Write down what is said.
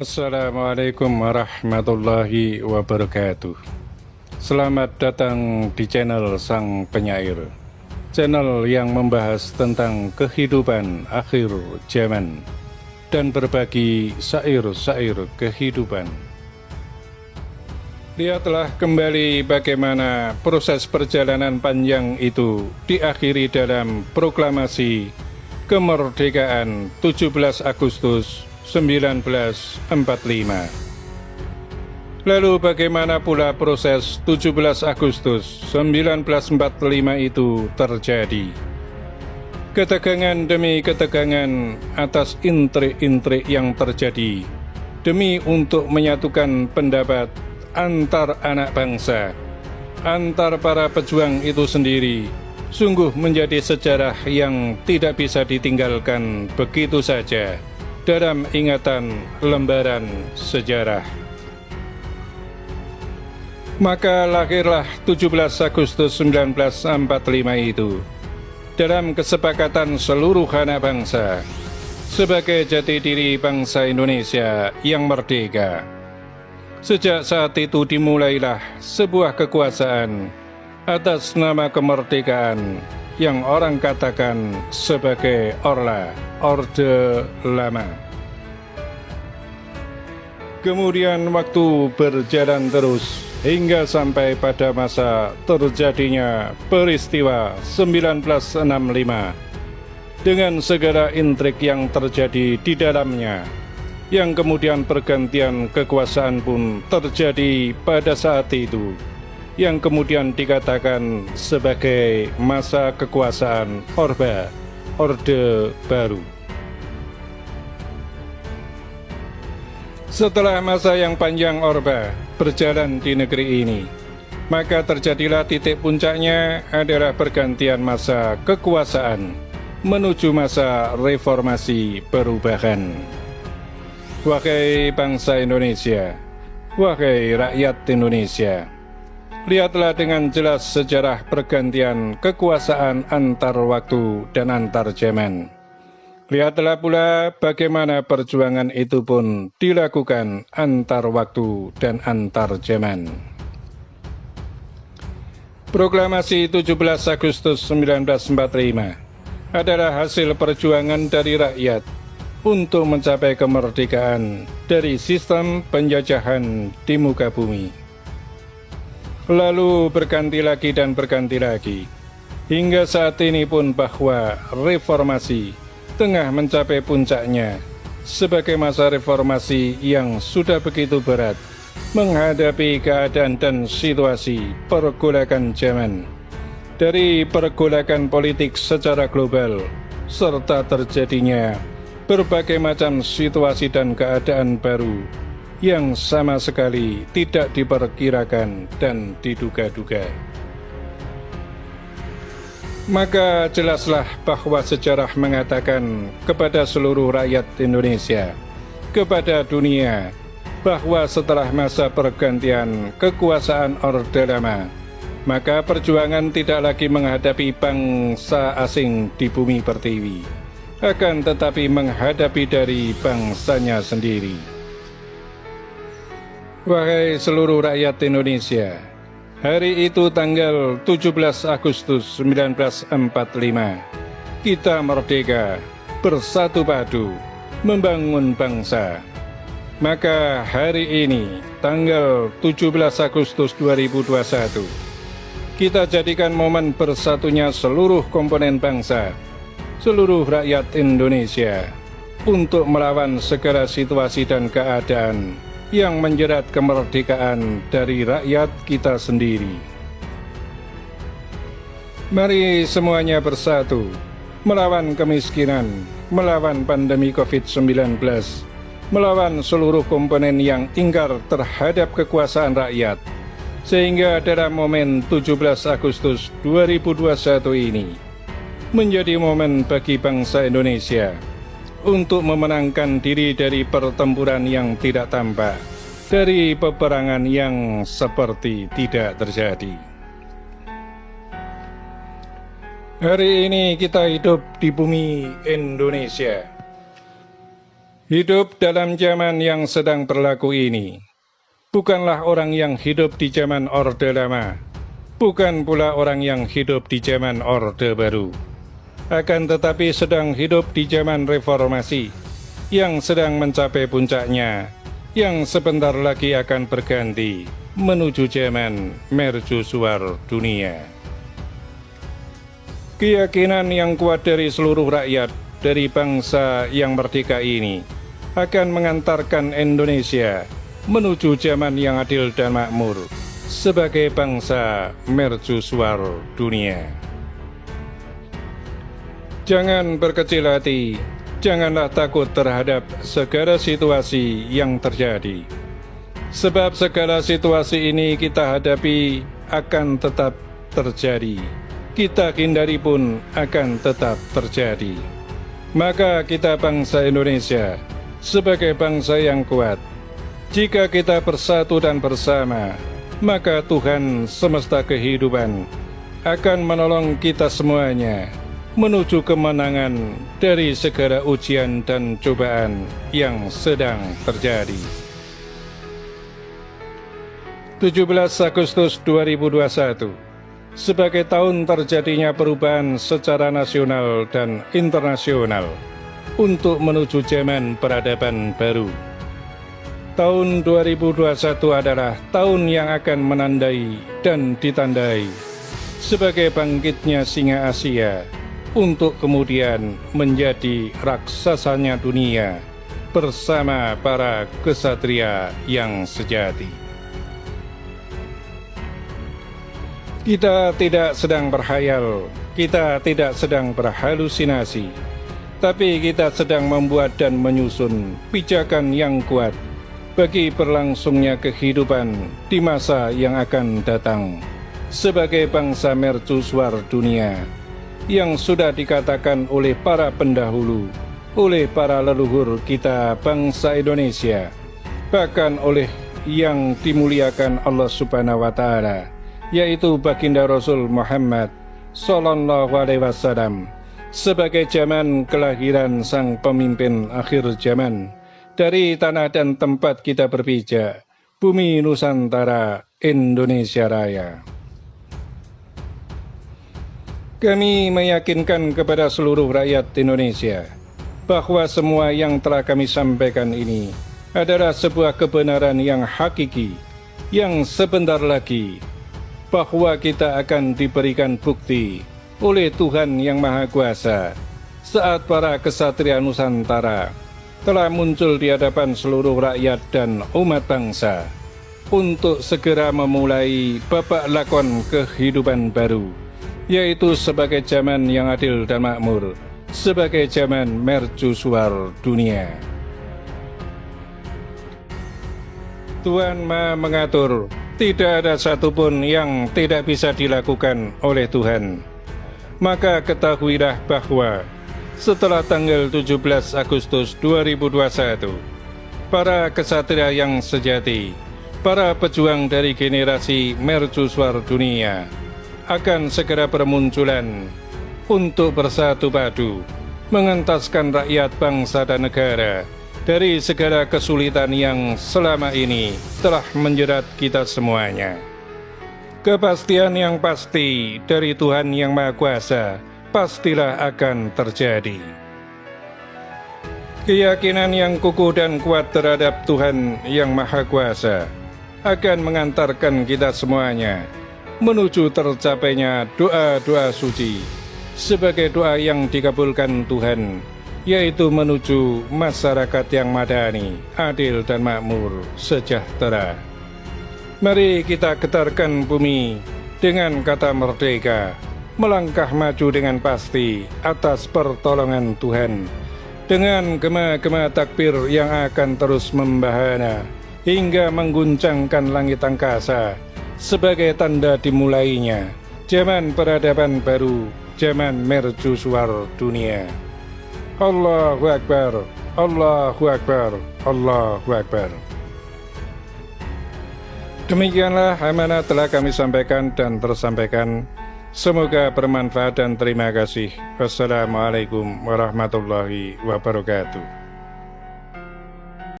Assalamualaikum warahmatullahi wabarakatuh. Selamat datang di channel Sang Penyair, channel yang membahas tentang kehidupan akhir zaman dan berbagi syair-syair kehidupan. Lihatlah kembali bagaimana proses perjalanan panjang itu diakhiri dalam proklamasi kemerdekaan 17 Agustus 1945. Lalu bagaimana pula proses 17 Agustus 1945 itu terjadi? Ketegangan demi ketegangan atas intrik-intrik yang terjadi demi untuk menyatukan pendapat antar anak bangsa, antar para pejuang itu sendiri, sungguh menjadi sejarah yang tidak bisa ditinggalkan begitu saja dalam ingatan lembaran sejarah. Maka lahirlah 17 Agustus 1945 itu dalam kesepakatan seluruh anak bangsa sebagai jati diri bangsa Indonesia yang merdeka. Sejak saat itu dimulailah sebuah kekuasaan atas nama kemerdekaan yang orang katakan sebagai Orla, Orde Lama. Kemudian waktu berjalan terus hingga sampai pada masa terjadinya peristiwa 1965 dengan segala intrik yang terjadi di dalamnya, yang kemudian pergantian kekuasaan pun terjadi pada saat itu, yang kemudian dikatakan sebagai masa kekuasaan Orba, Orde Baru. Setelah masa yang panjang Orba berjalan di negeri ini, maka terjadilah titik puncaknya adalah pergantian masa kekuasaan menuju masa reformasi perubahan. Wahai bangsa Indonesia, wahai rakyat Indonesia, lihatlah dengan jelas sejarah pergantian kekuasaan antar waktu dan antar zaman. Lihatlah pula bagaimana perjuangan itu pun dilakukan antar waktu dan antar zaman. Proklamasi 17 Agustus 1945 adalah hasil perjuangan dari rakyat untuk mencapai kemerdekaan dari sistem penjajahan di muka bumi. Lalu berganti lagi dan berganti lagi, hingga saat ini pun bahwa reformasi tengah mencapai puncaknya sebagai masa reformasi yang sudah begitu berat menghadapi keadaan dan situasi pergolakan zaman, dari pergolakan politik secara global serta terjadinya berbagai macam situasi dan keadaan baru yang sama sekali tidak diperkirakan dan diduga-duga. Maka jelaslah bahwa sejarah mengatakan kepada seluruh rakyat Indonesia, kepada dunia, bahwa setelah masa pergantian kekuasaan Orde Lama, maka perjuangan tidak lagi menghadapi bangsa asing di bumi pertiwi, akan tetapi menghadapi dari bangsanya sendiri. Wahai seluruh rakyat Indonesia, hari itu tanggal 17 Agustus 1945, kita merdeka, bersatu padu, membangun bangsa. Maka hari ini, tanggal 17 Agustus 2021, kita jadikan momen bersatunya seluruh komponen bangsa, seluruh rakyat Indonesia, untuk melawan segala situasi dan keadaan yang menjerat kemerdekaan dari rakyat kita sendiri. Mari semuanya bersatu, melawan kemiskinan, melawan pandemi COVID-19, melawan seluruh komponen yang ingkar terhadap kekuasaan rakyat, sehingga dalam momen 17 Agustus 2021 ini menjadi momen bagi bangsa Indonesia untuk memenangkan diri dari pertempuran yang tidak tampak, dari peperangan yang seperti tidak terjadi. Hari ini kita hidup di bumi Indonesia Hidup dalam zaman yang sedang berlaku ini bukanlah orang yang hidup di zaman Orde Lama, bukan pula orang yang hidup di zaman Orde Baru. Akan tetapi sedang hidup di zaman reformasi yang sedang mencapai puncaknya, yang sebentar lagi akan berganti menuju zaman mercusuar dunia. Keyakinan yang kuat dari seluruh rakyat, dari bangsa yang merdeka ini, akan mengantarkan Indonesia menuju zaman yang adil dan makmur sebagai bangsa mercusuar dunia. Jangan berkecil hati, janganlah takut terhadap segala situasi yang terjadi. Sebab segala situasi ini kita hadapi akan tetap terjadi, kita hindari pun akan tetap terjadi. Maka kita bangsa Indonesia sebagai bangsa yang kuat, jika kita bersatu dan bersama, maka Tuhan semesta kehidupan akan menolong kita semuanya menuju kemenangan dari segala ujian dan cobaan yang sedang terjadi. 17 Agustus 2021 sebagai tahun terjadinya perubahan secara nasional dan internasional untuk menuju zaman peradaban baru. Tahun 2021 adalah tahun yang akan menandai dan ditandai sebagai bangkitnya singa Asia untuk kemudian menjadi raksasanya dunia bersama para ksatria yang sejati. Kita tidak sedang berhayal, kita tidak sedang berhalusinasi, tapi kita sedang membuat dan menyusun pijakan yang kuat bagi berlangsungnya kehidupan di masa yang akan datang sebagai bangsa mercusuar dunia yang sudah dikatakan oleh para pendahulu, oleh para leluhur kita bangsa Indonesia, bahkan oleh yang dimuliakan Allah Subhanahu wa Ta'ala, yaitu baginda Rasul Muhammad Sallallahu Alaihi Wasallam, sebagai zaman kelahiran sang pemimpin akhir zaman dari tanah dan tempat kita berpijak, bumi Nusantara, Indonesia Raya. Kami meyakinkan kepada seluruh rakyat Indonesia bahwa semua yang telah kami sampaikan ini adalah sebuah kebenaran yang hakiki, yang sebentar lagi bahwa kita akan diberikan bukti oleh Tuhan Yang Maha Kuasa saat para ksatria Nusantara telah muncul di hadapan seluruh rakyat dan umat bangsa untuk segera memulai babak lakon kehidupan baru, yaitu sebagai zaman yang adil dan makmur, sebagai zaman mercusuar dunia. Tuhan Maha mengatur, tidak ada satupun yang tidak bisa dilakukan oleh Tuhan. Maka ketahuilah bahwa setelah tanggal 17 Agustus 2021, para ksatria yang sejati, para pejuang dari generasi mercusuar dunia akan segera bermunculan untuk bersatu padu, mengentaskan rakyat bangsa dan negara dari segala kesulitan yang selama ini telah menjerat kita semuanya. Kepastian yang pasti dari Tuhan Yang Maha Kuasa pastilah akan terjadi. Keyakinan yang kukuh dan kuat terhadap Tuhan Yang Maha Kuasa akan mengantarkan kita semuanya menuju tercapainya doa-doa suci sebagai doa yang dikabulkan Tuhan, yaitu menuju masyarakat yang madani, adil dan makmur, sejahtera. Mari kita getarkan bumi dengan kata merdeka, melangkah maju dengan pasti atas pertolongan Tuhan, dengan gema-gema takbir yang akan terus membahana hingga mengguncangkan langit angkasa sebagai tanda dimulainya zaman peradaban baru, zaman mercusuar dunia. Allahu Akbar, Allahu Akbar, Allahu Akbar. Demikianlah amanah telah kami sampaikan dan tersampaikan. Semoga bermanfaat dan terima kasih. Wassalamualaikum warahmatullahi wabarakatuh.